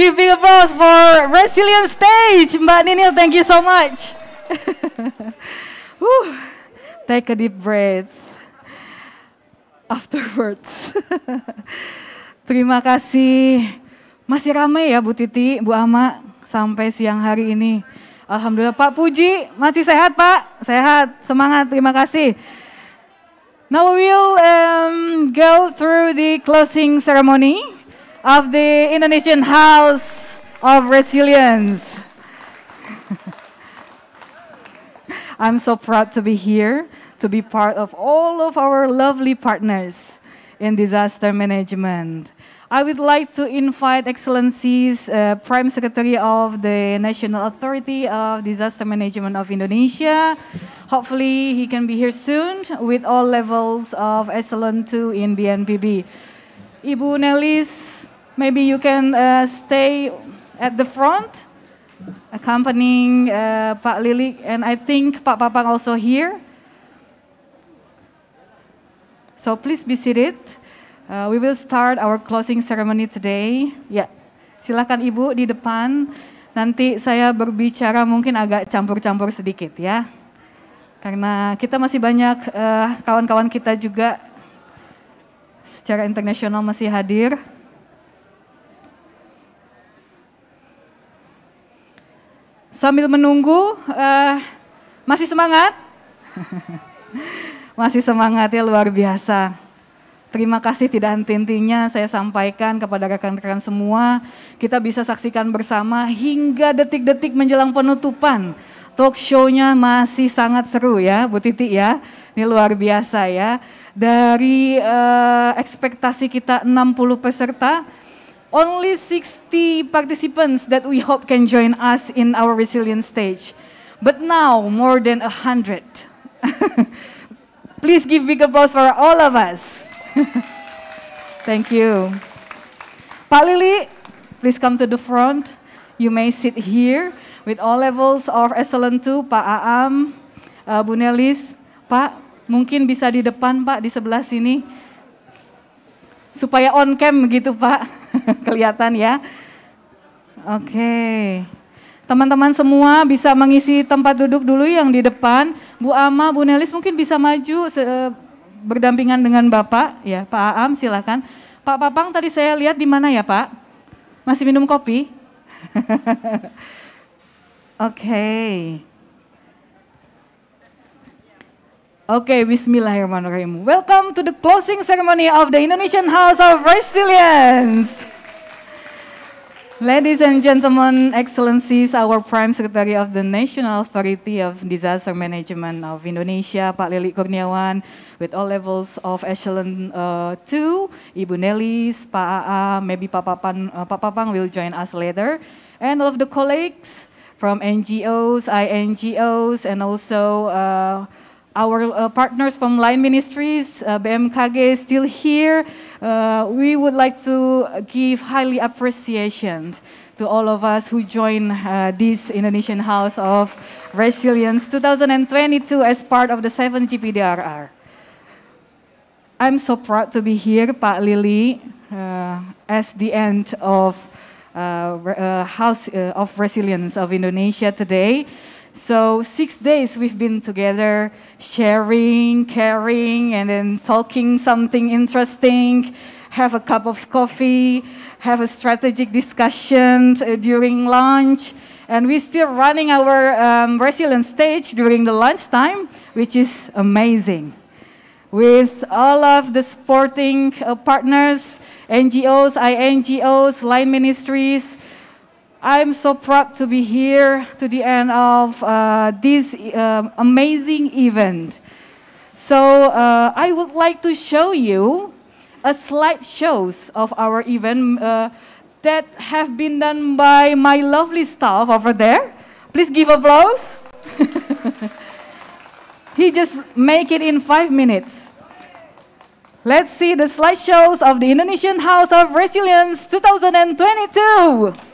Give big applause for Resilient Stage. Mbak Ninil, thank you so much. Take a deep breath afterwards. Terima kasih. Masih ramai ya Bu Titi, Bu Ama, sampai siang hari ini. Alhamdulillah. Pak Puji, masih sehat Pak? Sehat, semangat, terima kasih. Now we will go through the closing ceremony of the Indonesian House of Resilience. I'm so proud to be here, to be part of all of our lovely partners in disaster management. I would like to invite Excellencies, Prime Secretary of the National Authority of Disaster Management of Indonesia. Hopefully he can be here soon with all levels of Echelon 2 in BNPB. Ibu Nelis, maybe you can stay at the front, accompanying Pak Lili, and I think Pak Papang also here. So please be seated. We will start our closing ceremony today. Ya, silakan Ibu di depan. Nanti saya berbicara mungkin agak campur-campur sedikit ya. Karena kita masih banyak kawan-kawan kita juga secara internasional masih hadir. Sambil menunggu, masih semangat? Masih semangat ya, luar biasa. Terima kasih tidak henti-hentinya saya sampaikan kepada rekan-rekan semua. Kita bisa saksikan bersama hingga detik-detik menjelang penutupan. Talk show-nya masih sangat seru ya Bu Titi ya. Ini luar biasa ya. Dari ekspektasi kita 60 peserta, only 60 participants that we hope can join us in our Resilient Stage. But now more than 100. Please give big applause for all of us. Thank you. Pak Lili, please come to the front. You may sit here with all levels of Echelon 2, Pak Aam, Bu Nelis. Pak, mungkin bisa di depan Pak, di sebelah sini. Supaya on cam begitu Pak, kelihatan ya. Oke. Teman-teman semua bisa mengisi tempat duduk dulu yang di depan. Bu Ama, Bu Nelis mungkin bisa maju berdampingan dengan Bapak, ya Pak Aam silakan. Pak Papang tadi saya lihat di mana ya Pak? Masih minum kopi? Oke, bismillahirrahmanirrahim. Welcome to the closing ceremony of the Indonesian House of Resilience. Ladies and gentlemen, Excellencies, our Prime Secretary of the National Authority of Disaster Management of Indonesia, Pak Lili Kurniawan, with all levels of Echelon 2, Ibu Nelis, Pak Aa, maybe Pak Papang will join us later, and all of the colleagues from NGOs, INGOs, and also our partners from Line Ministries, BMKG still here. We would like to give highly appreciation to all of us who join this Indonesian House of Resilience 2022 as part of the 7 GPDRR. I'm so proud to be here, Pak Lili, as the end of House of Resilience of Indonesia today. So 6 days we've been together, sharing, caring, and then talking something interesting, have a cup of coffee, have a strategic discussion during lunch, and we're still running our Resilience Stage during the lunchtime, which is amazing. With all of the supporting partners, NGOs, INGOs, Line Ministries, I'm so proud to be here to the end of this amazing event. So I would like to show you a slideshows of our event that have been done by my lovely staff over there. Please give applause. He just make it in 5 minutes. Let's see the slideshows of the Indonesian House of Resilience 2022.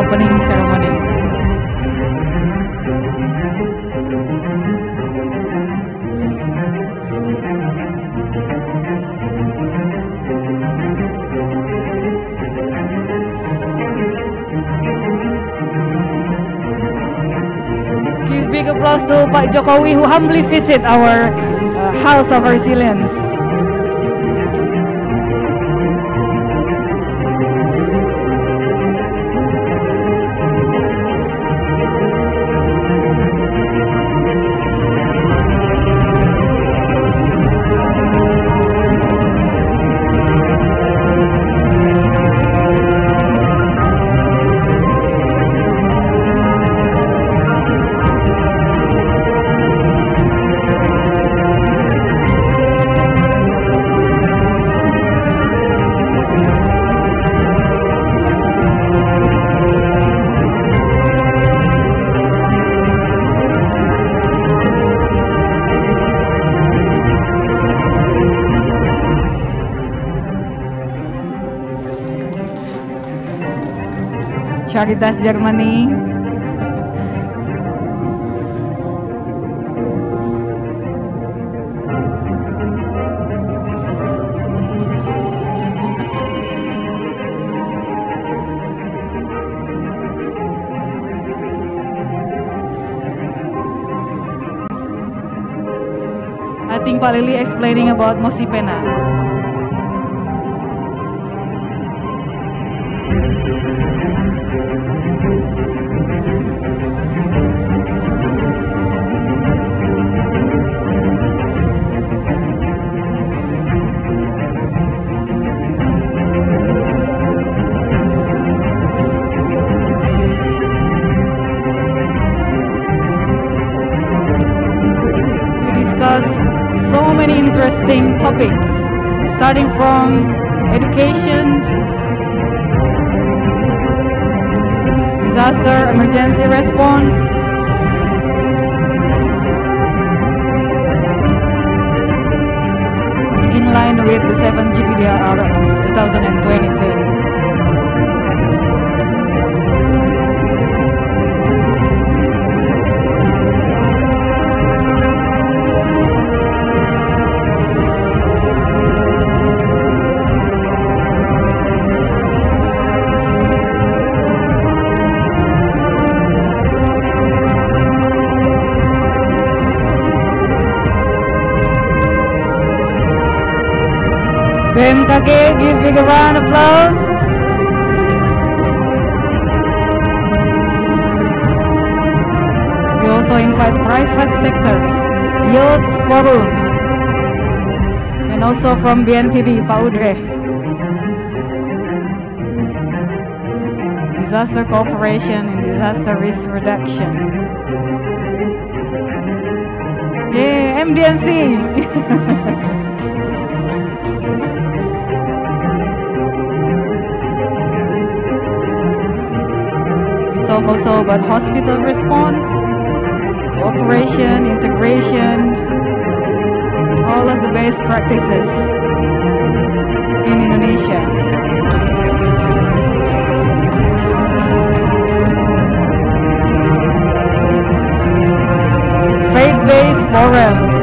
opening ceremony. Give big applause to Pak Jokowi who humbly visit our House of Resilience. Caritas Germany. I think Pak Lili explaining about Mosipena. So many interesting topics, starting from education, disaster emergency response, in line with the 7th GPDR of 2022. BMKG, give big round of applause. We also invite private sectors, youth forum, and also from BNPB, Pak Udre. Disaster cooperation and disaster risk reduction. Yeah, MDMC. Talk also about hospital response, cooperation, integration, all of the best practices in Indonesia. Faith-based forum.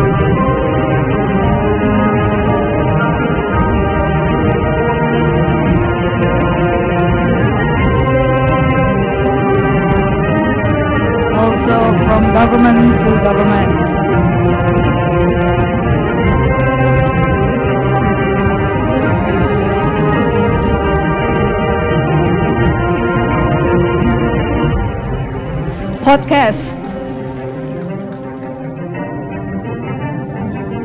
Also from government to government. Podcast.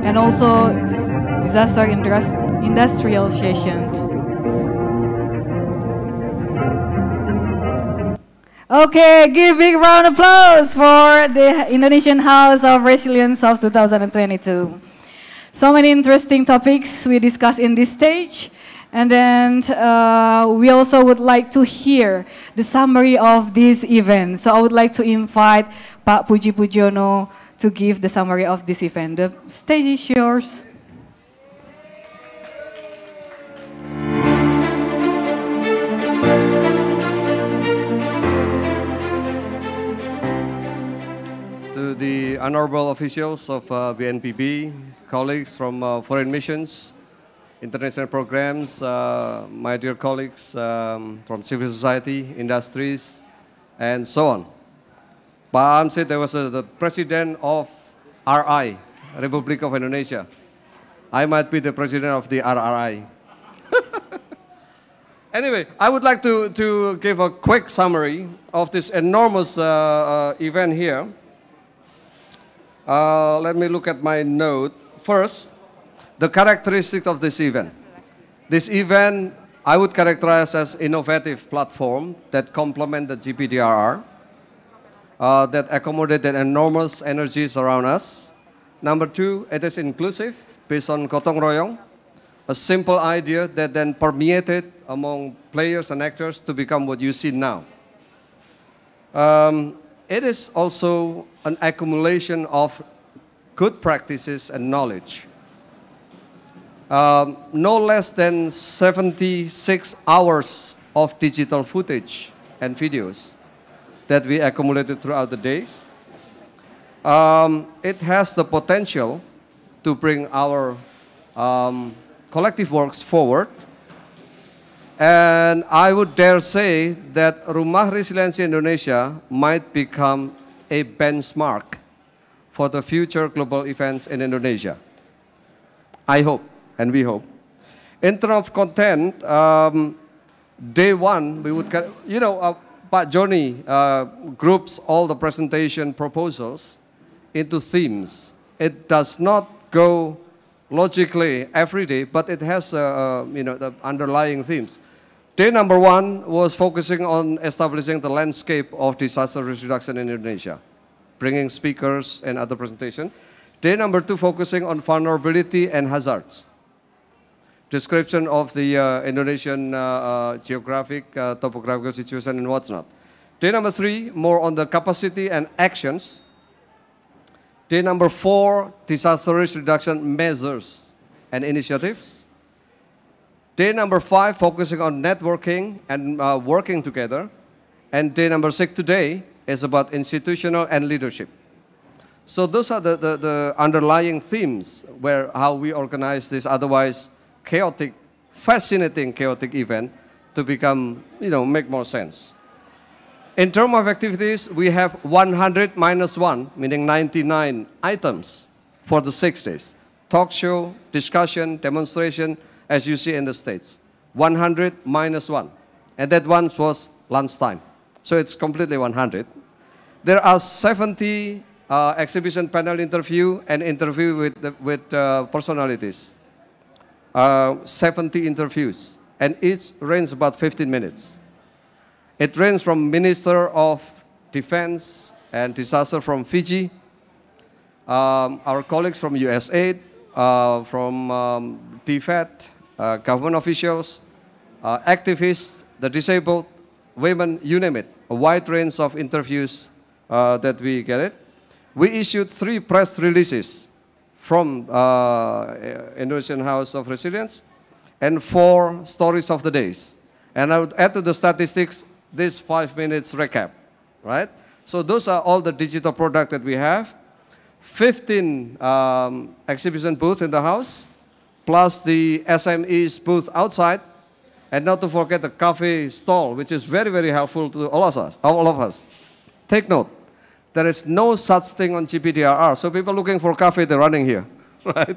And also disaster industrialization. Okay, give big round of applause for the Indonesian House of Resilience of 2022. So many interesting topics we discussed in this stage. And then we also would like to hear the summary of this event. So I would like to invite Pak Puji Pujono to give the summary of this event. The stage is yours. honorable officials of BNPB, colleagues from foreign missions, international programs, my dear colleagues from civil society, industries, and so on. Pak Amsit, there was the president of RI, Republic of Indonesia. I might be the president of the RRI. Anyway, I would like to give a quick summary of this enormous event here. Let me look at my note. First, the characteristics of this event. This event, I would characterize as innovative platform that complement the GPDRR, that accommodate the enormous energies around us. Number two, it is inclusive, based on Gotong Royong, a simple idea that then permeated among players and actors to become what you see now. It is also an accumulation of good practices and knowledge. No less than 76 hours of digital footage and videos that we accumulated throughout the days. It has the potential to bring our collective works forward. And I would dare say that Rumah Resiliensi Indonesia might become a benchmark for the future global events in Indonesia. I hope, and we hope. In terms of content, day one, we would, Pak Joni groups all the presentation proposals into themes. It does not go logically every day, but it has, the underlying themes. Day number one was focusing on establishing the landscape of disaster risk reduction in Indonesia, bringing speakers and other presentation. Day number two, focusing on vulnerability and hazards. Description of the Indonesian geographic, topographical situation and what's not. Day number three, more on the capacity and actions. Day number four, disaster risk reduction measures and initiatives. Day number five, focusing on networking and working together. And day number six today is about institutional and leadership. So those are the underlying themes where how we organize this otherwise chaotic, fascinating chaotic event to become, make more sense. In terms of activities, we have 100 minus 1, meaning 99 items for the 6 days. Talk show, discussion, demonstration, as you see in the States. 100 minus 1. And that one was lunchtime. So it's completely 100. There are 70 exhibition panel interview and interview with personalities. 70 interviews. And each range about 15 minutes. It ranges from Minister of Defense and Disaster from Fiji, our colleagues from USAID, from DFAT, government officials, activists, the disabled, women, you name it. A wide range of interviews that we get it. We issued 3 press releases from Indonesian House of Resilience and 4 stories of the days. And I would add to the statistics this 5 minutes recap, right? So those are all the digital product that we have. 15 exhibition booths in the house, plus the SMEs booth outside, and not to forget the cafe stall, which is very, very helpful to all of us. Take note, there is no such thing on GPDRR, so people looking for cafe, they're running here, right?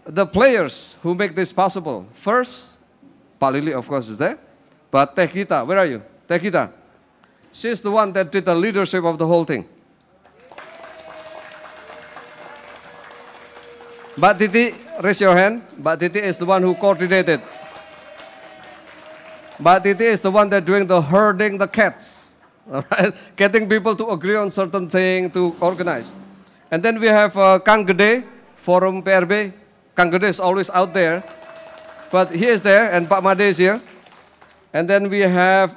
The players who make this possible, first, Pak Lili, of course, is there. But Teh Gita, where are you? Teh Gita. She's the one that did the leadership of the whole thing. Mbak Titi, raise your hand. Mbak Titi is the one who coordinated. Mbak Titi is the one that doing the herding the cats. All right? Getting people to agree on certain thing to organize. And then we have Kang Gede, Forum PRB. Kang Gede is always out there. But he is there, and Pak Made is here. And then we have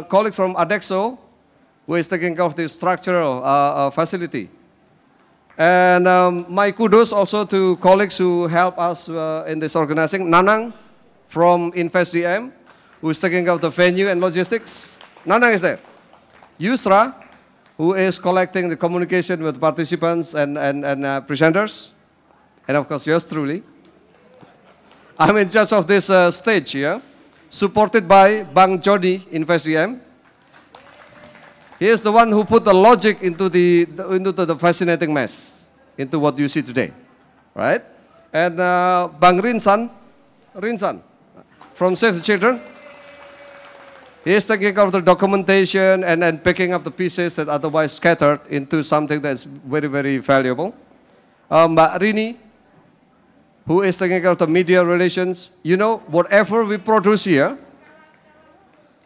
colleagues from Adexo, who is taking care of the structural facility. And my kudos also to colleagues who help us in this organizing. Nanang from InvestDM, who is taking care of the venue and logistics. Nanang is there. Yusra, who is collecting the communication with participants and presenters, and of course yours truly. I'm in charge of this stage here, supported by Bang Jody InvestVM. He is the one who put the logic into the fascinating mess, into what you see today, right? And Bang Rinsan from Save the Children. He is taking care of the documentation and picking up the pieces that otherwise scattered into something that's very, very valuable. Mbak Rini, who is taking care of the media relations. You know, whatever we produce here,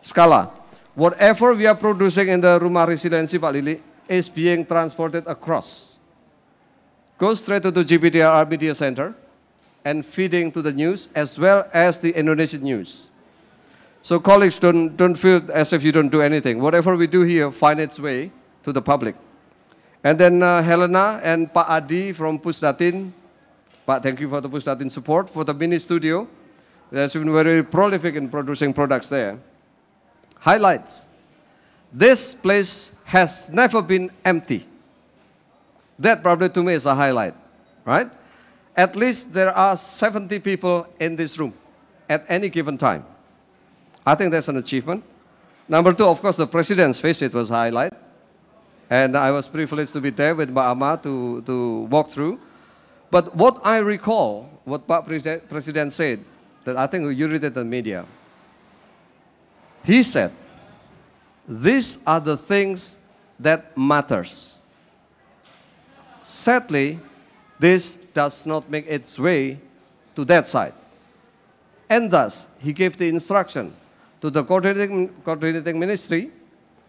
Skala, whatever we are producing in the Rumah Resiliensi Pak Lili is being transported across. Goes straight to the GPDRR Media Center and feeding to the news as well as the Indonesian news. So colleagues, don't feel as if you don't do anything. Whatever we do here find its way to the public. And then Helena and Pak Adi from Pusdatin. Pak, thank you for the Pusdatin support. For the mini studio, that's been very prolific in producing products there. Highlights. This place has never been empty. That probably to me is a highlight, right? At least there are 70 people in this room at any given time. I think that's an achievement. Number two, of course, the president's visit was a highlight. And I was privileged to be there with Mbak Ama to walk through. But what I recall, what Pak President said, that I think you read it in the media. He said, these are the things that matters. Sadly, this does not make its way to that side. And thus, he gave the instruction to the coordinating Ministry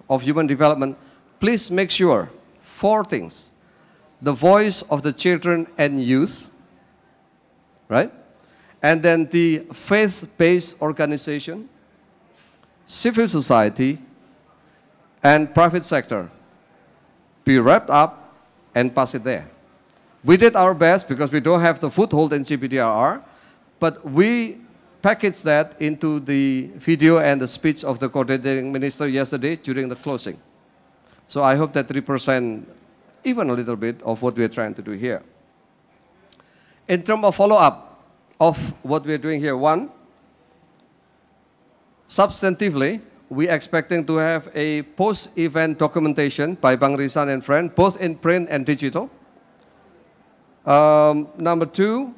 of Human Development, please make sure 4 things. The voice of the children and youth, right? And then the faith-based organization, civil society, and private sector be wrapped up and pass it there. We did our best because we don't have the foothold in GPDRR, but we packaged that into the video and the speech of the coordinating minister yesterday during the closing. So I hope that represents even a little bit of what we're trying to do here. In terms of follow-up of what we're doing here, one, substantively, we're expecting to have a post-event documentation by Bang Rizan and friend, both in print and digital. Number two,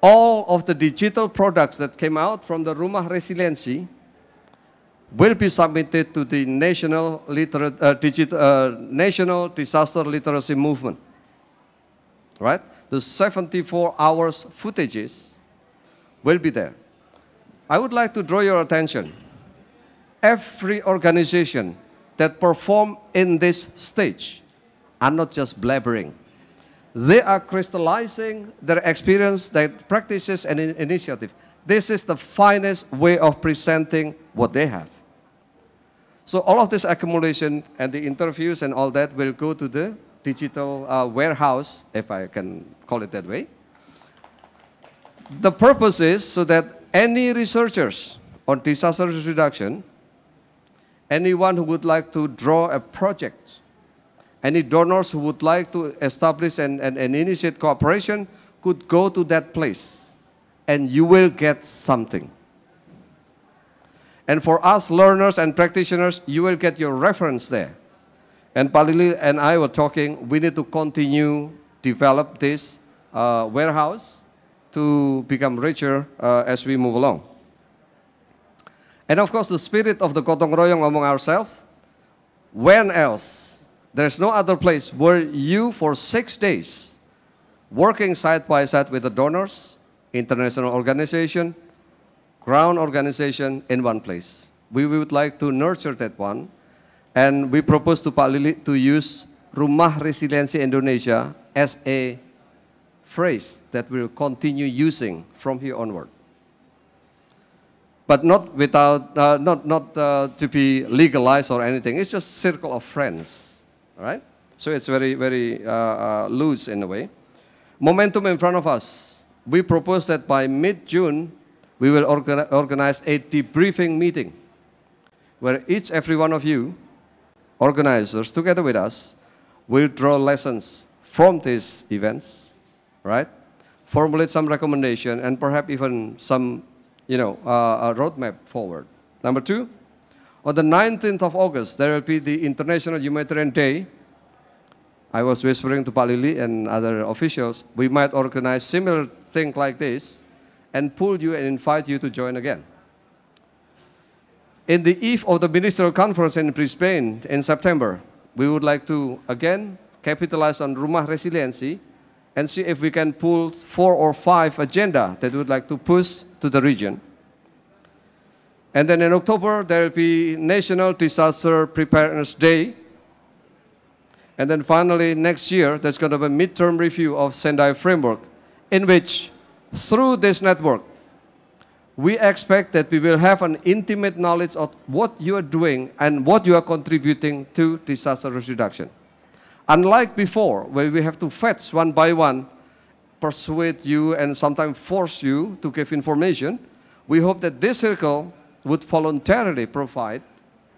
all of the digital products that came out from the Rumah Resiliensi will be submitted to the National Disaster Literacy Movement. Right? The 74 hours footages will be there. I would like to draw your attention. Every organization that perform in this stage are not just blabbering. They are crystallizing their experience, their practices, and initiative. This is the finest way of presenting what they have. So all of this accumulation and the interviews and all that will go to the digital warehouse, if I can call it that way. The purpose is so that any researchers on disaster risk reduction, anyone who would like to draw a project, any donors who would like to establish and initiate cooperation could go to that place and you will get something. And for us learners and practitioners, you will get your reference there. And Palili and I were talking, we need to continue develop this warehouse to become richer as we move along. And of course, the spirit of the gotong royong among ourselves, when else? There's no other place where you, for 6 days, working side by side with the donors, international organization, ground organization in one place. We would like to nurture that one. And we propose to Pak Lili to use Rumah Resiliensi Indonesia as a phrase that we'll continue using from here onward. But not without, not to be legalized or anything. It's just circle of friends. All right? So it's very, very loose in a way. Momentum in front of us. We propose that by mid-June, we will organize a debriefing meeting where every one of you organizers, together with us, will draw lessons from these events, right? Formulate some recommendation and perhaps even some, a roadmap forward. Number two, on the 19th of August, there will be the International Humanitarian Day. I was whispering to Pak Lili and other officials, we might organize similar thing like this and pull you and invite you to join again. In the eve of the ministerial conference in Brisbane in September, we would like to again capitalize on Rumah Resiliensi and see if we can pull 4 or 5 agenda that we would like to push to the region. And then in October, there will be National Disaster Preparedness Day. And then finally, next year, there's going to be a midterm review of Sendai Framework, in which, through this network, we expect that we will have an intimate knowledge of what you are doing and what you are contributing to disaster risk reduction. Unlike before, where we have to fetch one by one, persuade you and sometimes force you to give information, we hope that this circle would voluntarily provide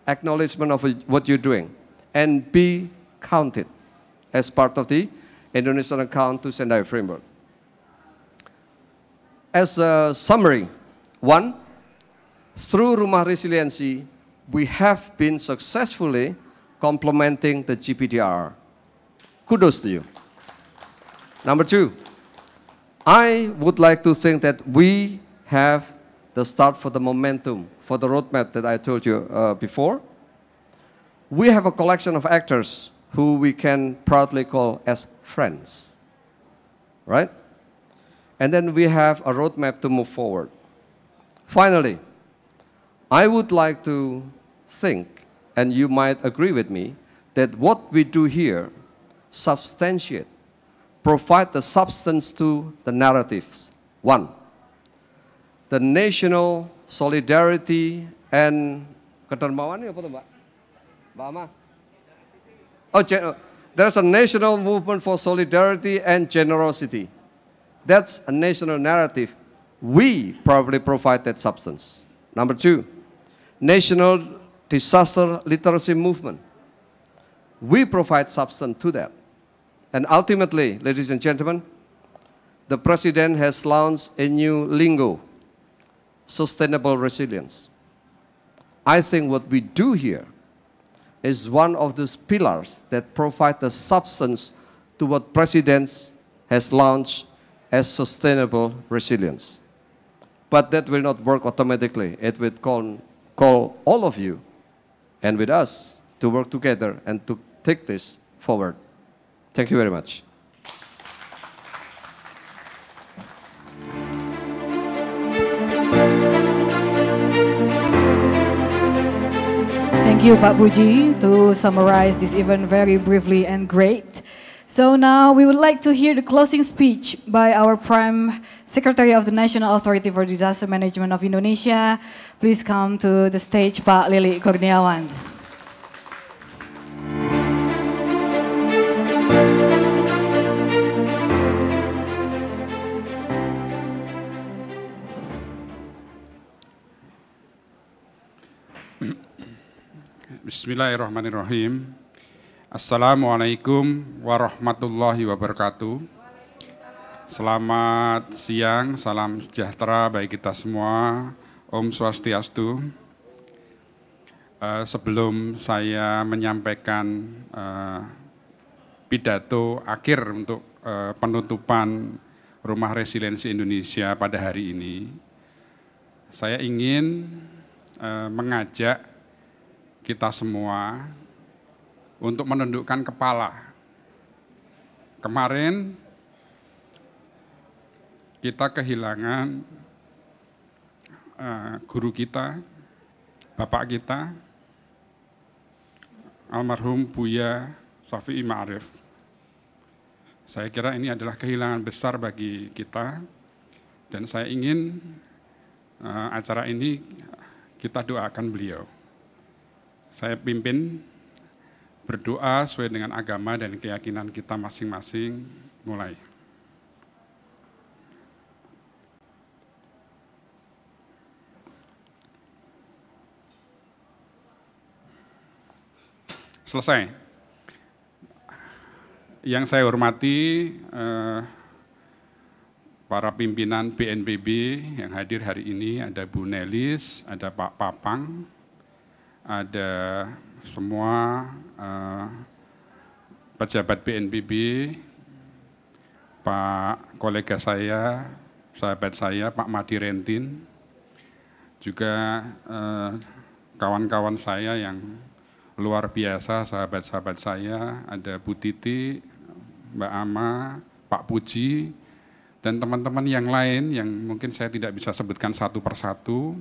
acknowledgement of what you're doing and be counted as part of the Indonesian account to Sendai Framework. As a summary, 1, through Rumah Resiliensi, we have been successfully complementing the GPDR. Kudos to you. Number 2, I would like to think that we have the start for the momentum, for the roadmap that I told you before. We have a collection of actors who we can proudly call as friends, right? And then we have a roadmap to move forward. Finally, I would like to think, and you might agree with me, that what we do here substantiate, provide the substance to the narratives. 1, the national solidarity and kedermawan apa tuh Mbak? Mbak Ama? Oh, there's a national movement for solidarity and generosity. That's a national narrative. We probably provide that substance. Number 2, national disaster literacy movement. We provide substance to that. And ultimately, ladies and gentlemen, the President has launched a new lingo, sustainable resilience. I think what we do here is one of those pillars that provide the substance to what President has launched as sustainable resilience. But that will not work automatically. It will call all of you and with us to work together and to take this forward. Thank you very much. Thank you, Pak Puji, to summarize this event very briefly and great. So now we would like to hear the closing speech by our Prime Secretary of the National Authority for Disaster Management of Indonesia. Please come to the stage, Pak Lili Kurniawan. Bismillahirrahmanirrahim. Assalamualaikum warahmatullahi wabarakatuh. Selamat siang, salam sejahtera bagi kita semua. Om Swastiastu. Sebelum saya menyampaikan pidato akhir untuk penutupan Rumah Resiliensi Indonesia pada hari ini, saya ingin mengajak kita semua untuk menundukkan kepala. Kemarin kita kehilangan guru kita, bapak kita, almarhum Buya Syafi'i Ma'arif. Saya kira ini adalah kehilangan besar bagi kita, dan saya ingin acara ini kita doakan beliau. Saya pimpin berdoa sesuai dengan agama dan keyakinan kita masing-masing. Mulai. selesai. Yang saya hormati para pimpinan BNPB yang hadir hari ini, ada Bu Nelis, ada Pak Papang, ada semua pejabat BNPB, Pak kolega saya, sahabat saya, Pak Madi Rentin, juga kawan-kawan saya yang luar biasa, sahabat-sahabat saya, ada Bu Titi, Mbak Ama, Pak Puji, dan teman-teman yang lain yang mungkin saya tidak bisa sebutkan satu persatu.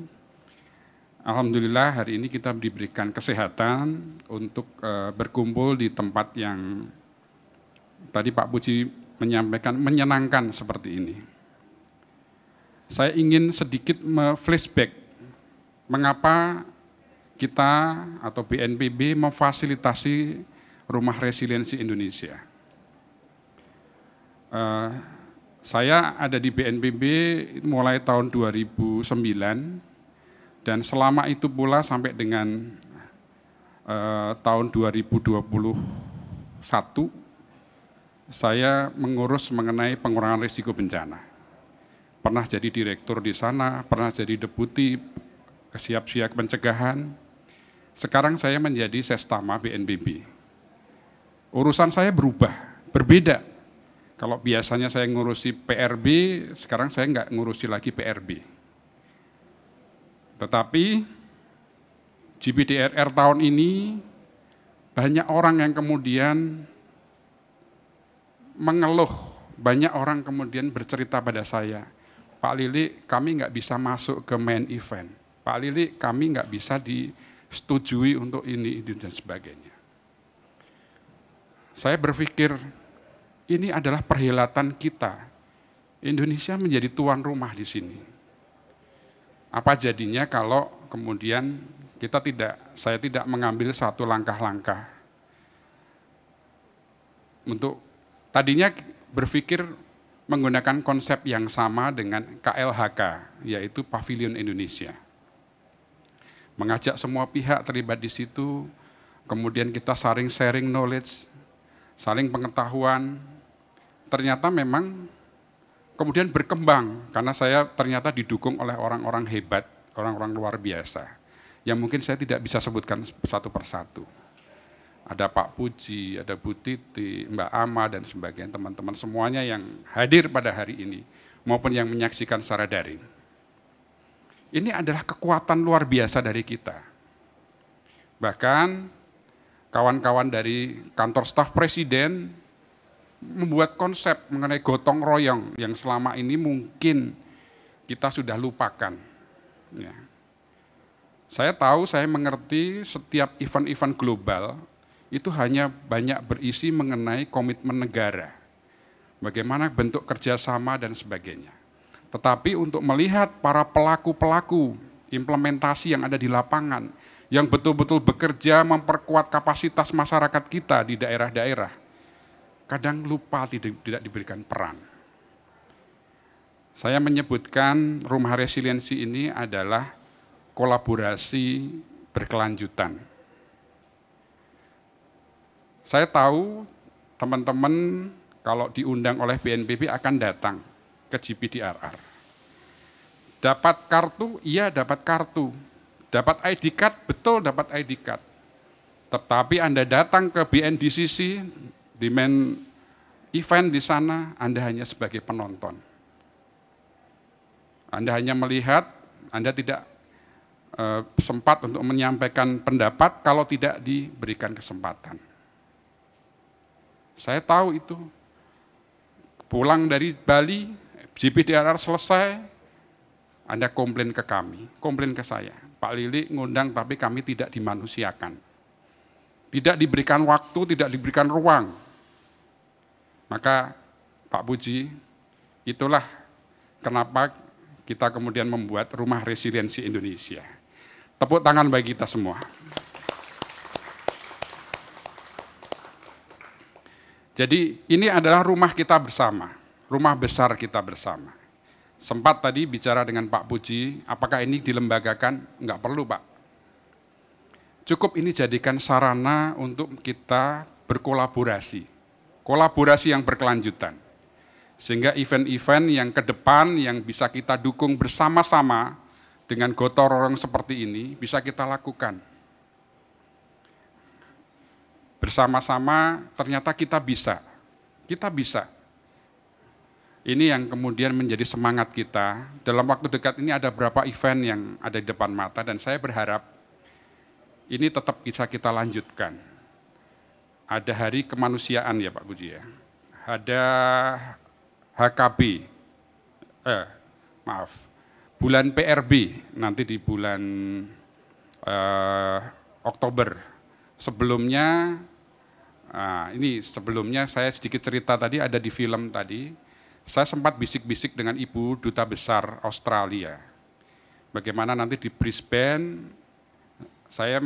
Alhamdulillah hari ini kita diberikan kesehatan untuk berkumpul di tempat yang tadi Pak Puji menyampaikan menyenangkan seperti ini. Saya ingin sedikit flashback mengapa kita atau BNPB memfasilitasi Rumah Resiliensi Indonesia. Saya ada di BNPB mulai tahun 2009 dan selama itu pula sampai dengan tahun 2021 saya mengurus mengenai pengurangan risiko bencana. Pernah jadi direktur di sana, pernah jadi deputi kesiap-siap pencegahan. Sekarang saya menjadi Sestama BNPB. Urusan saya berubah, berbeda. Kalau biasanya saya ngurusi PRB, sekarang saya nggak ngurusi lagi PRB. Tetapi GPDRR tahun ini banyak orang yang kemudian mengeluh, banyak orang kemudian bercerita pada saya, Pak Lili kami nggak bisa masuk ke main event, Pak Lili kami nggak bisa disetujui untuk ini dan sebagainya. Saya berpikir ini adalah perhelatan kita. Indonesia menjadi tuan rumah di sini. Apa jadinya kalau kemudian saya tidak mengambil satu langkah-langkah untuk tadinya berpikir menggunakan konsep yang sama dengan KLHK, yaitu Pavilion Indonesia. Mengajak semua pihak terlibat di situ, kemudian kita saling sharing knowledge, saling pengetahuan. Ternyata memang kemudian berkembang karena saya ternyata didukung oleh orang-orang hebat, orang-orang luar biasa yang mungkin saya tidak bisa sebutkan satu persatu. Ada Pak Puji, ada Bu Titi, Mbak Ama dan sebagainya, teman-teman semuanya yang hadir pada hari ini maupun yang menyaksikan secara daring. Ini adalah kekuatan luar biasa dari kita. Bahkan kawan-kawan dari kantor staf presiden membuat konsep mengenai gotong royong yang selama ini mungkin kita sudah lupakan. Ya. Saya tahu, saya mengerti setiap event-event global itu hanya banyak berisi mengenai komitmen negara. Bagaimana bentuk kerjasama dan sebagainya. Tetapi untuk melihat para pelaku-pelaku implementasi yang ada di lapangan, yang betul-betul bekerja memperkuat kapasitas masyarakat kita di daerah-daerah, kadang lupa tidak diberikan peran. Saya menyebutkan Rumah Resiliensi ini adalah kolaborasi berkelanjutan. Saya tahu teman-teman kalau diundang oleh BNPB akan datang ke GPDRR. Dapat kartu, iya dapat kartu. Dapat ID card, betul dapat ID card. Tetapi Anda datang ke BNDCC, di main event di sana, Anda hanya sebagai penonton. Anda hanya melihat, Anda tidak sempat untuk menyampaikan pendapat kalau tidak diberikan kesempatan. Saya tahu itu. Pulang dari Bali, GPDRR selesai, Anda komplain ke kami, komplain ke saya. Pak Lili ngundang tapi kami tidak dimanusiakan. Tidak diberikan waktu, tidak diberikan ruang. Maka Pak Puji, itulah kenapa kita kemudian membuat Rumah Resiliensi Indonesia. Tepuk tangan bagi kita semua. Jadi ini adalah rumah kita bersama, rumah besar kita bersama. Sempat tadi bicara dengan Pak Puji, apakah ini dilembagakan? Enggak perlu Pak. cukup ini jadikan sarana untuk kita berkolaborasi. Kolaborasi yang berkelanjutan. Sehingga event-event yang ke depan yang bisa kita dukung bersama-sama dengan gotong royong seperti ini bisa kita lakukan. Bersama-sama ternyata kita bisa. Kita bisa. Ini yang kemudian menjadi semangat kita. Dalam waktu dekat ini ada beberapa event yang ada di depan mata dan saya berharap ini tetap bisa kita lanjutkan. Ada Hari Kemanusiaan ya Pak Puji ya. Ada HKB, bulan PRB nanti di bulan Oktober. Sebelumnya, sebelumnya saya sedikit cerita tadi ada di film tadi, saya sempat bisik-bisik dengan Ibu Duta Besar Australia. Bagaimana nanti di Brisbane, saya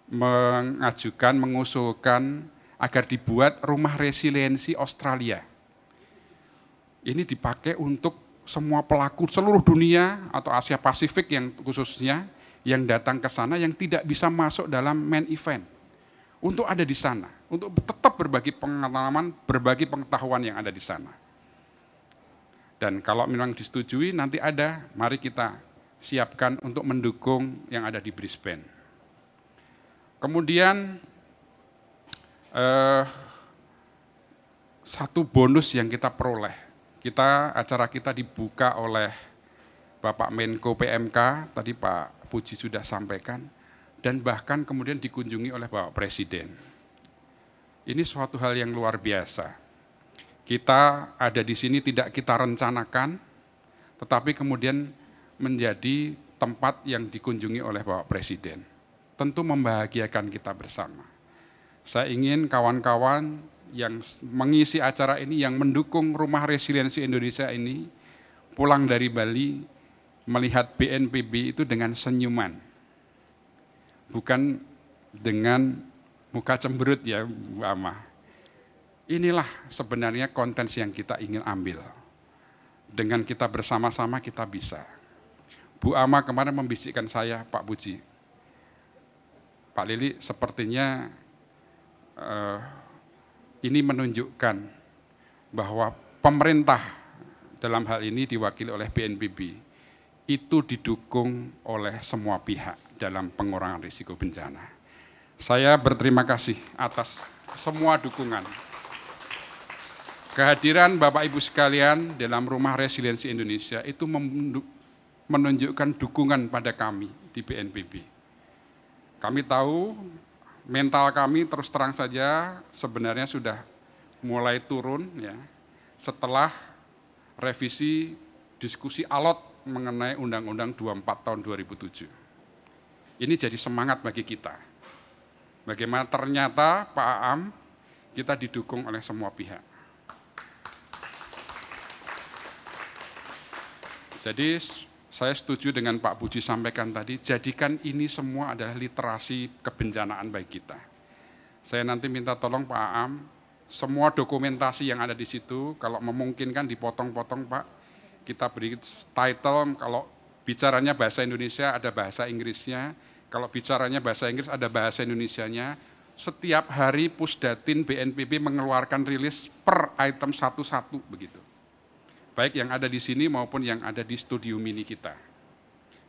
mengusulkan agar dibuat rumah resiliensi Australia. Ini dipakai untuk semua pelaku seluruh dunia atau Asia Pasifik yang khususnya yang datang ke sana yang tidak bisa masuk dalam main event. Untuk ada di sana, untuk tetap berbagi pengalaman, berbagi pengetahuan yang ada di sana. Dan kalau memang disetujui nanti ada, mari kita siapkan untuk mendukung yang ada di Brisbane. Kemudian satu bonus yang kita peroleh. Acara kita dibuka oleh Bapak Menko PMK, tadi Pak Puji sudah sampaikan, dan bahkan kemudian dikunjungi oleh Bapak Presiden. Ini suatu hal yang luar biasa. Kita ada di sini tidak kita rencanakan, tetapi kemudian menjadi tempat yang dikunjungi oleh Bapak Presiden. Tentu membahagiakan kita bersama. Saya ingin kawan-kawan yang mengisi acara ini, yang mendukung Rumah Resiliensi Indonesia ini, pulang dari Bali, melihat BNPB itu dengan senyuman. Bukan dengan muka cemberut ya Bu Ama. Inilah sebenarnya konten yang kita ingin ambil. Dengan kita bersama-sama kita bisa. Bu Ama kemarin membisikkan saya, Pak Puji, Pak Lili sepertinya ini menunjukkan bahwa pemerintah dalam hal ini diwakili oleh BNPB itu didukung oleh semua pihak dalam pengurangan risiko bencana. Saya berterima kasih atas semua dukungan. Kehadiran Bapak Ibu sekalian dalam Rumah Resiliensi Indonesia itu menunjukkan dukungan pada kami di BNPB. Kami tahu mental kami terus terang saja sebenarnya sudah mulai turun ya setelah revisi diskusi alot mengenai Undang-Undang 24 tahun 2007. Ini jadi semangat bagi kita. Bagaimana ternyata Pak Aam kita didukung oleh semua pihak. Jadi saya setuju dengan Pak Puji sampaikan tadi, jadikan ini semua adalah literasi kebencanaan bagi kita. Saya nanti minta tolong Pak Aam, semua dokumentasi yang ada di situ, kalau memungkinkan dipotong-potong Pak, kita beri title, kalau bicaranya bahasa Indonesia ada bahasa Inggrisnya, kalau bicaranya bahasa Inggris ada bahasa Indonesianya. Setiap hari Pusdatin BNPB mengeluarkan rilis per item satu-satu begitu. Baik yang ada di sini maupun yang ada di studio mini kita.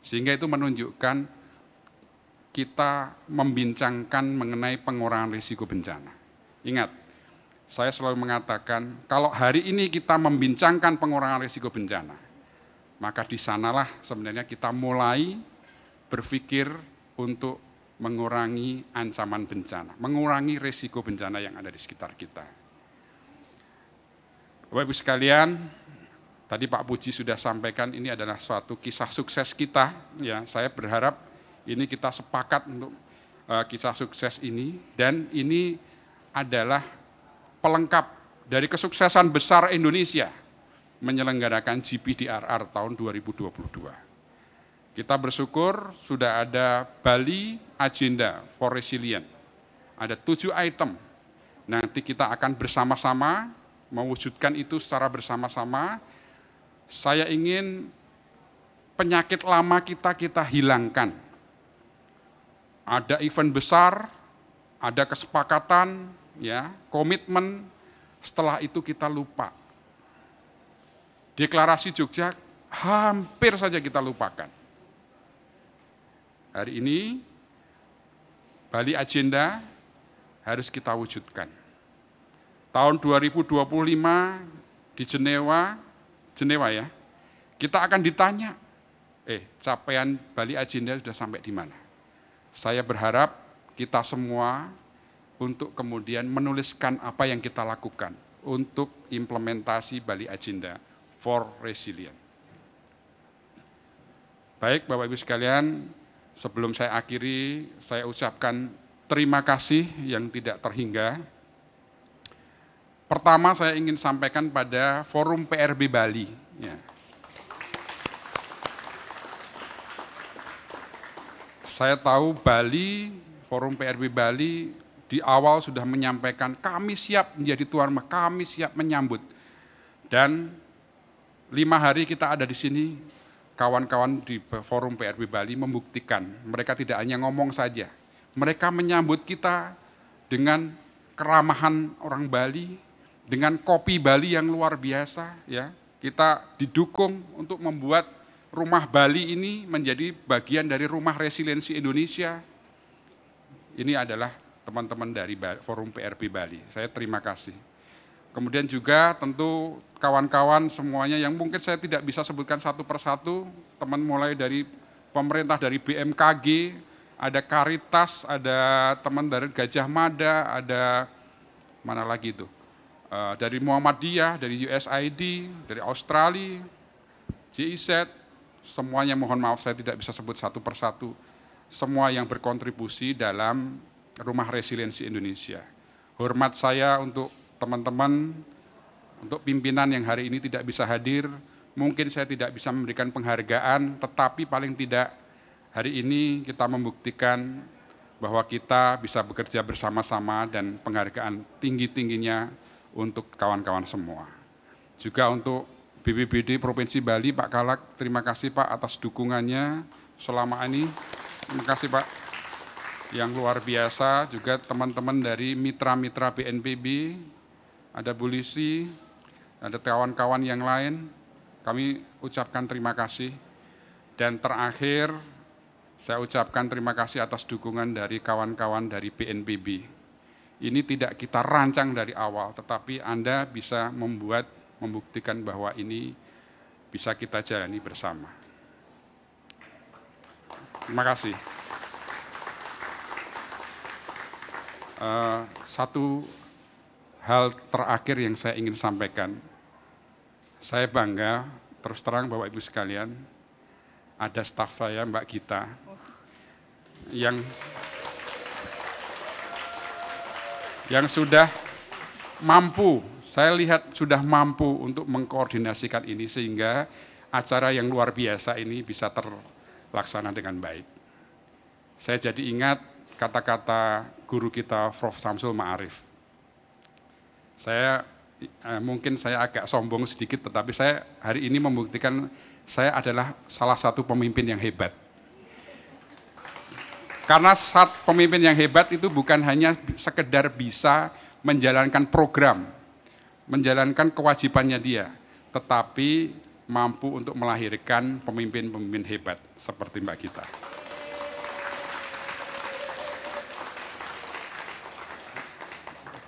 Sehingga itu menunjukkan kita membincangkan mengenai pengurangan risiko bencana. Ingat, saya selalu mengatakan kalau hari ini kita membincangkan pengurangan risiko bencana, maka di sanalah sebenarnya kita mulai berpikir untuk mengurangi ancaman bencana, mengurangi risiko bencana yang ada di sekitar kita. Bapak Ibu sekalian, tadi Pak Puji sudah sampaikan ini adalah suatu kisah sukses kita. Ya, saya berharap ini kita sepakat untuk kisah sukses ini dan ini adalah pelengkap dari kesuksesan besar Indonesia menyelenggarakan GPDRR tahun 2022. Kita bersyukur sudah ada Bali Agenda for Resilient. Ada 7 item. Nanti kita akan bersama-sama mewujudkan itu secara bersama-sama. Saya ingin penyakit lama kita hilangkan. ada event besar, ada kesepakatan, ya, komitmen, setelah itu kita lupa. Deklarasi Jogja hampir saja kita lupakan. Hari ini Bali Agenda harus kita wujudkan. Tahun 2025 di Jenewa ya, kita akan ditanya, capaian Bali Agenda sudah sampai di mana? Saya berharap kita semua untuk kemudian menuliskan apa yang kita lakukan untuk implementasi Bali Agenda for Resilient. Baik Bapak Ibu sekalian, sebelum saya akhiri, saya ucapkan terima kasih yang tidak terhingga. Pertama saya ingin sampaikan pada Forum PRB Bali. Ya. Saya tahu Bali, Forum PRB Bali di awal sudah menyampaikan kami siap menjadi tuan rumah, kami siap menyambut. Dan 5 hari kita ada di sini, kawan-kawan di Forum PRB Bali membuktikan mereka tidak hanya ngomong saja, mereka menyambut kita dengan keramahan orang Bali, dengan kopi Bali yang luar biasa. Ya, kita didukung untuk membuat Rumah Bali ini menjadi bagian dari Rumah Resiliensi Indonesia. Ini adalah teman-teman dari Forum PRB Bali. Saya terima kasih. Kemudian juga tentu kawan-kawan semuanya yang mungkin saya tidak bisa sebutkan satu persatu, teman mulai dari pemerintah, dari BMKG, ada Karitas, ada teman dari Gajah Mada, ada mana lagi itu, dari Muhammadiyah, dari USAID, dari Australia, GIZ, semuanya mohon maaf saya tidak bisa sebut satu persatu, semua yang berkontribusi dalam Rumah Resiliensi Indonesia. Hormat saya untuk teman-teman, untuk pimpinan yang hari ini tidak bisa hadir, mungkin saya tidak bisa memberikan penghargaan, tetapi paling tidak hari ini kita membuktikan bahwa kita bisa bekerja bersama-sama dan penghargaan tinggi-tingginya untuk kawan-kawan semua. Juga untuk BPBD Provinsi Bali, Pak Kalak, terima kasih Pak atas dukungannya selama ini. Terima kasih Pak, yang luar biasa. Juga teman-teman dari mitra-mitra BNPB, ada Bu Lisi, ada kawan-kawan yang lain, kami ucapkan terima kasih. Dan terakhir, saya ucapkan terima kasih atas dukungan dari kawan-kawan dari BNPB. Ini tidak kita rancang dari awal, tetapi Anda bisa membuktikan bahwa ini bisa kita jalani bersama. Terima kasih. Satu hal terakhir yang saya ingin sampaikan, saya bangga, terus terang Bapak Ibu sekalian, ada staf saya Mbak Gita, yang sudah mampu, saya lihat sudah mampu untuk mengkoordinasikan ini sehingga acara yang luar biasa ini bisa terlaksana dengan baik. Saya jadi ingat kata-kata guru kita Prof. Samsul Ma'arif. Mungkin saya agak sombong sedikit, tetapi saya hari ini membuktikan saya adalah salah satu pemimpin yang hebat. Karena pemimpin yang hebat itu bukan hanya sekedar bisa menjalankan program, menjalankan kewajibannya dia, tetapi mampu untuk melahirkan pemimpin-pemimpin hebat seperti Mbak Gita.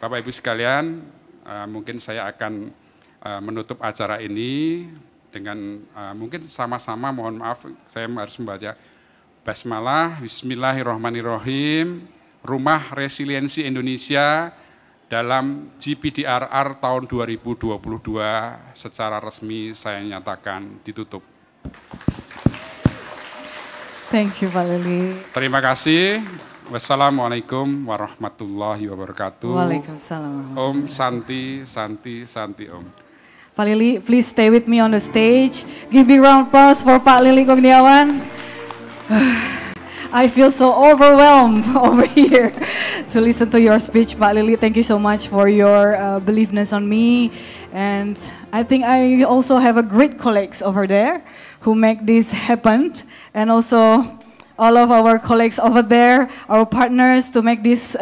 Bapak Ibu sekalian, mungkin saya akan menutup acara ini dengan mungkin sama-sama mohon maaf saya harus membaca basmalah. Bismillahirrahmanirrahim. Rumah Resiliensi Indonesia dalam GPDRR tahun 2022 secara resmi saya nyatakan ditutup. Thank you Pak Lili. Terima kasih. Wassalamualaikum warahmatullahi wabarakatuh. Waalaikumsalam. Om Santi, Santi, Santi Om. Pak Lili, please stay with me on the stage. Give me a round of applause for Pak Lili Kurniawan. I feel so overwhelmed over here to listen to your speech, Pak Lili. Thank you so much for your beliefness on me. And I think I also have a great colleagues over there who make this happen. And also all of our colleagues over there, our partners to make this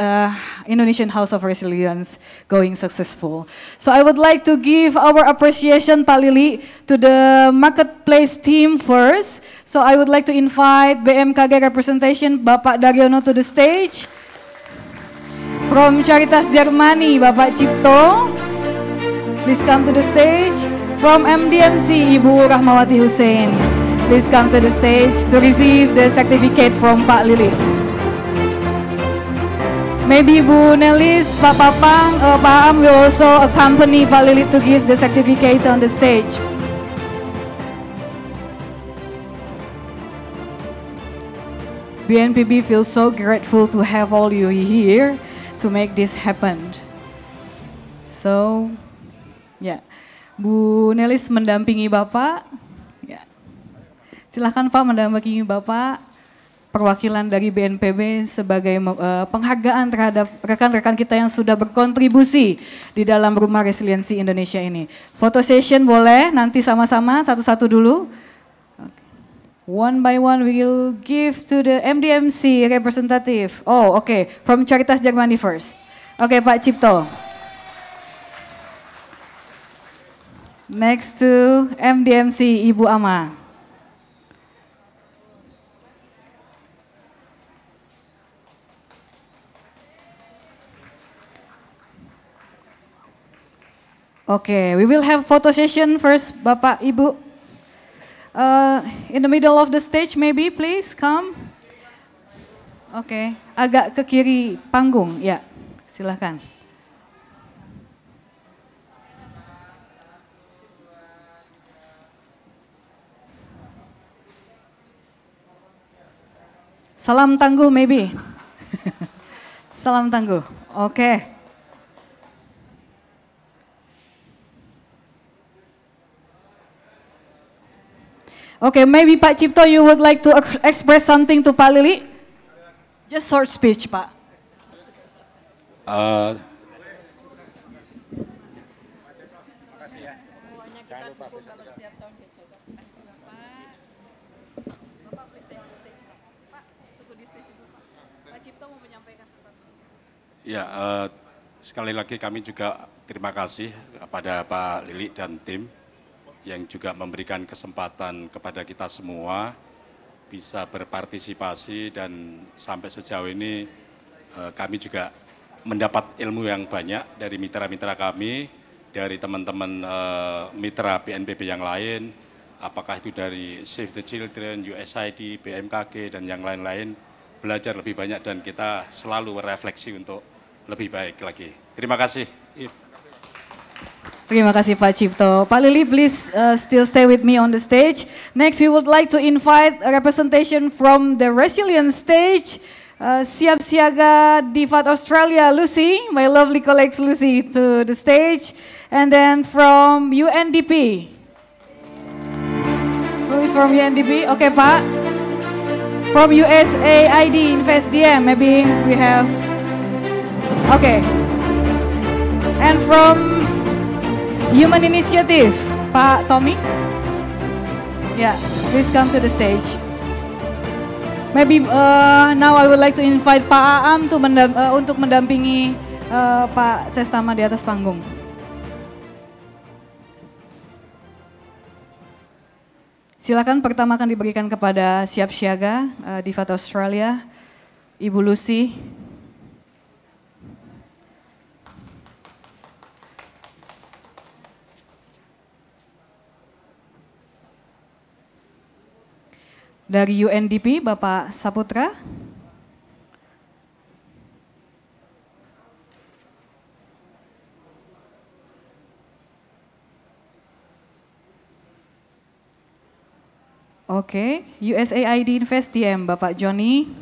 Indonesian House of Resilience going successful. So I would like to give our appreciation, Pak Lili, to the marketplace team first. So I would like to invite BMKG representation, Bapak Daryono to the stage. From Caritas Germany, Bapak Cipto, please come to the stage. From MDMC, Ibu Rahmawati Hussein, please come to the stage to receive the certificate from Pak Lili. Maybe Bu Nelis, Pak Papang, Pak Am will also accompany Pak Lili to give the certificate on the stage. BNPB feels so grateful to have all you here to make this happen. So, yeah. Bu Nelis mendampingi Bapak. Ya. Silahkan Pak mendampingi Bapak. Perwakilan dari BNPB sebagai penghargaan terhadap rekan-rekan kita yang sudah berkontribusi di dalam Rumah Resiliensi Indonesia ini. Foto session boleh, nanti sama-sama satu-satu dulu. One by one we will give to the MDMC representative. Oh, okay. From Caritas Germany first. Oke, Pak Cipto. Next to MDMC, Ibu Ama. Okay, we will have photo session first, Bapak, Ibu. In the middle of the stage, maybe, please come. Okay, agak ke kiri panggung, ya, silahkan. Salam tangguh, maybe. Salam tangguh, oke. Okay, maybe Pak Cipto, you would like to express something to Pak Lili? Just short speech, Pak. Ya, sekali lagi kami juga terima kasih kepada Pak Lili dan tim yang juga memberikan kesempatan kepada kita semua bisa berpartisipasi, dan sampai sejauh ini kami juga mendapat ilmu yang banyak dari mitra-mitra kami, dari teman-teman mitra BNPB yang lain, apakah itu dari Save the Children, USAID, BMKG, dan yang lain-lain, belajar lebih banyak dan kita selalu berefleksi untuk lebih baik lagi. Terima kasih. Terima kasih Pak Cipto. Pak Lili, please still stay with me on the stage. Next, we would like to invite a representation from the Resilience stage. Siap Siaga Divat Australia, Lucy, my lovely colleague Lucy, to the stage. And then from UNDP. Who is from UNDP? Okay, Pak. From USAID Invest DM, maybe we have. Okay. And from Human Initiative, Pak Tommy. Yeah, please come to the stage. Maybe now I would like to invite Pak Aam untuk mendampingi Pak Sestama di atas panggung. Silakan, pertama akan diberikan kepada Siap Siaga Divat Australia, Ibu Lucy. Dari UNDP, Bapak Saputra. Oke, USAID Invest DM, Bapak Johnny.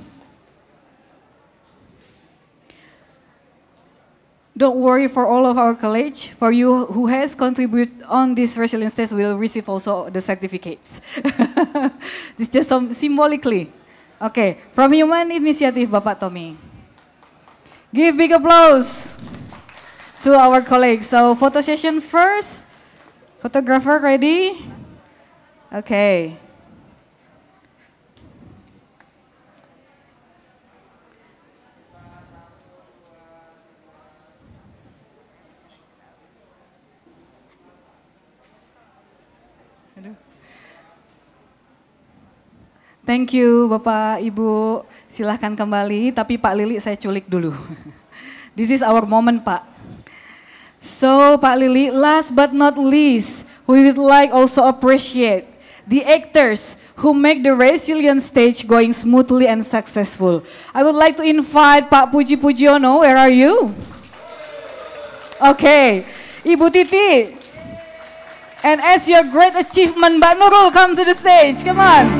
Don't worry for all of our college, for you who has contributed on this resilience test will receive also the certificates. This just symbolically. Okay, from Human Initiative, Bapak Tommy. Give big applause to our colleagues. So photo session first. Photographer ready? Okay. Thank you Bapak, Ibu. Silahkan kembali, tapi Pak Lili saya culik dulu. This is our moment, Pak. So Pak Lili, last but not least, we would like also appreciate the actors who make the Resilient stage going smoothly and successful. I would like to invite Pak Puji Pujiono, where are you? Okay, Ibu Titi. And as your great achievement, Mbak Nurul, come to the stage, come on.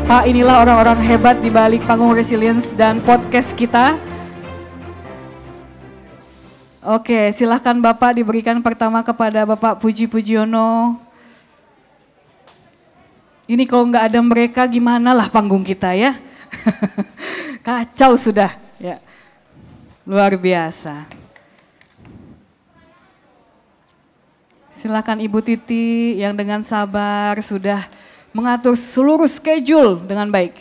Pak, inilah orang-orang hebat di balik panggung Resilience dan podcast kita. Oke, silahkan Bapak diberikan pertama kepada Bapak Puji Pujiono. Ini kalau nggak ada mereka gimana lah panggung kita ya. Kacau sudah. Ya. Luar biasa. Silahkan Ibu Titi yang dengan sabar sudah mengatur seluruh schedule dengan baik.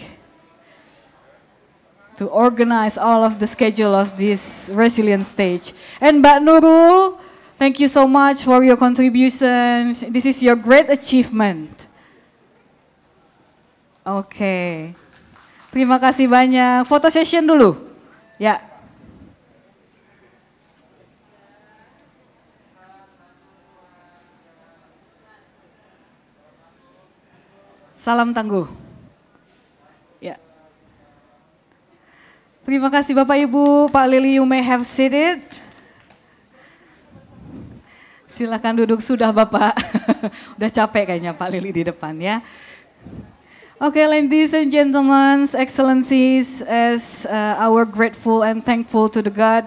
To organize all of the schedule of this Resilient stage. And Mbak Nurul, thank you so much for your contribution. This is your great achievement. Oke. Terima kasih banyak. Foto session dulu. Ya. Salam tangguh. Ya. Terima kasih Bapak Ibu, Pak Lili, you may have seated. Silakan duduk sudah Bapak. Udah capek kayaknya Pak Lili di depan ya. Okay, ladies and gentlemen, excellencies, as our grateful and thankful to the God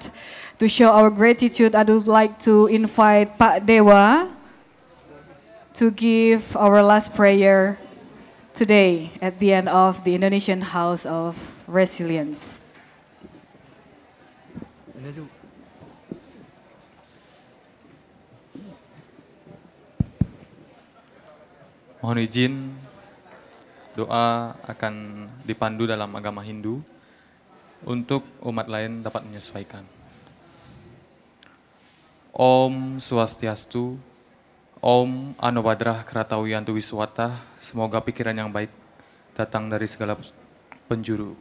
to show our gratitude, I would like to invite Pak Dewa to give our last prayer today at the end of the Indonesian House of Resilience. Mohon izin, doa akan dipandu dalam agama Hindu untuk umat lain dapat menyesuaikan. Om Swastiastu, Om Anubhadrah Kratawiyantu Wiswata, semoga pikiran yang baik datang dari segala penjuru.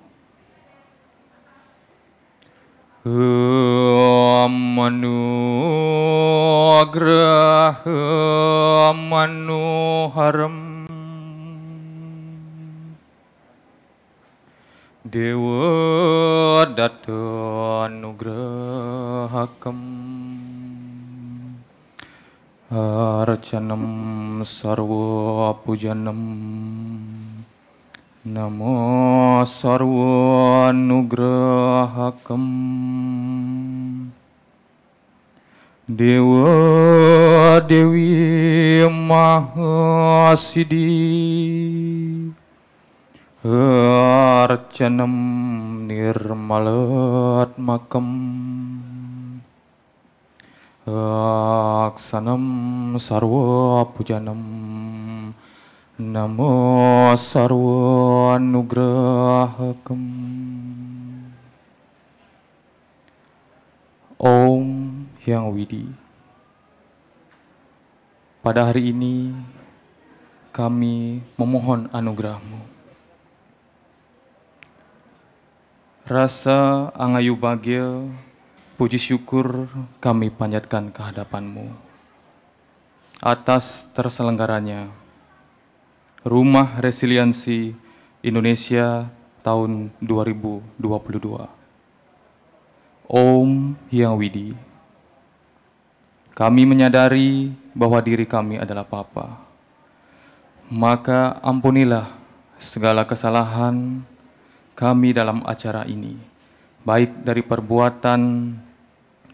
Manugraha manuharam Dewa Datta Nugrahakam Arcanam Sarva Pujanam Namo Sarva Nugrahakam Dewa Dewi Mahasidi Arcanam Nirmalat Makam Aksanam Sarva Pujanam Namo Sarva Nugrahakam. Om Hyang Widi, pada hari ini kami memohon anugerah-Mu. Rasa angayu bahagia, puji syukur kami panjatkan ke hadapan-Mu atas terselenggaranya Rumah Resiliensi Indonesia tahun 2022. Om Hyang Widi, kami menyadari bahwa diri kami adalah papa. Maka ampunilah segala kesalahan kami dalam acara ini, baik dari perbuatan,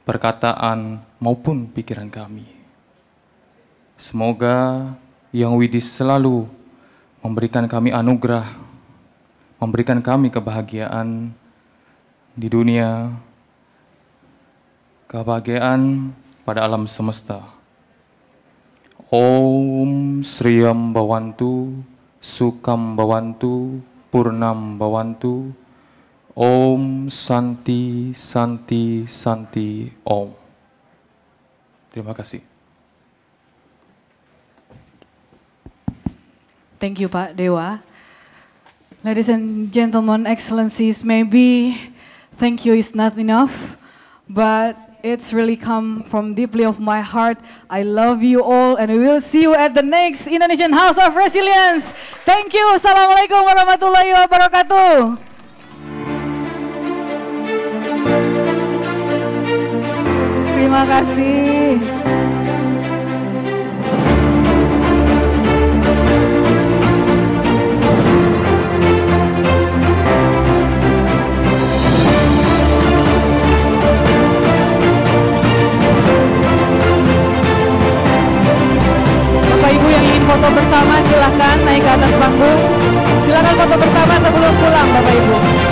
perkataan, maupun pikiran kami. Semoga Yang Widi selalu memberikan kami anugerah, memberikan kami kebahagiaan di dunia, kebahagiaan pada alam semesta. Om Sriyam Bhavantu, Sukam Bhavantu, Purnam Bhavantu, Om Santi Santi Santi Om. Terima kasih. Thank you, Pak Dewa. Ladies and gentlemen, excellencies, maybe thank you is not enough, but it's really come from deeply of my heart. I love you all and we will see you at the next Indonesian House of Resilience. Thank you. Assalamualaikum warahmatullahi wabarakatuh. Terima kasih. Bapak Ibu yang ingin foto bersama silahkan naik ke atas panggung. Silakan foto bersama sebelum pulang Bapak Ibu.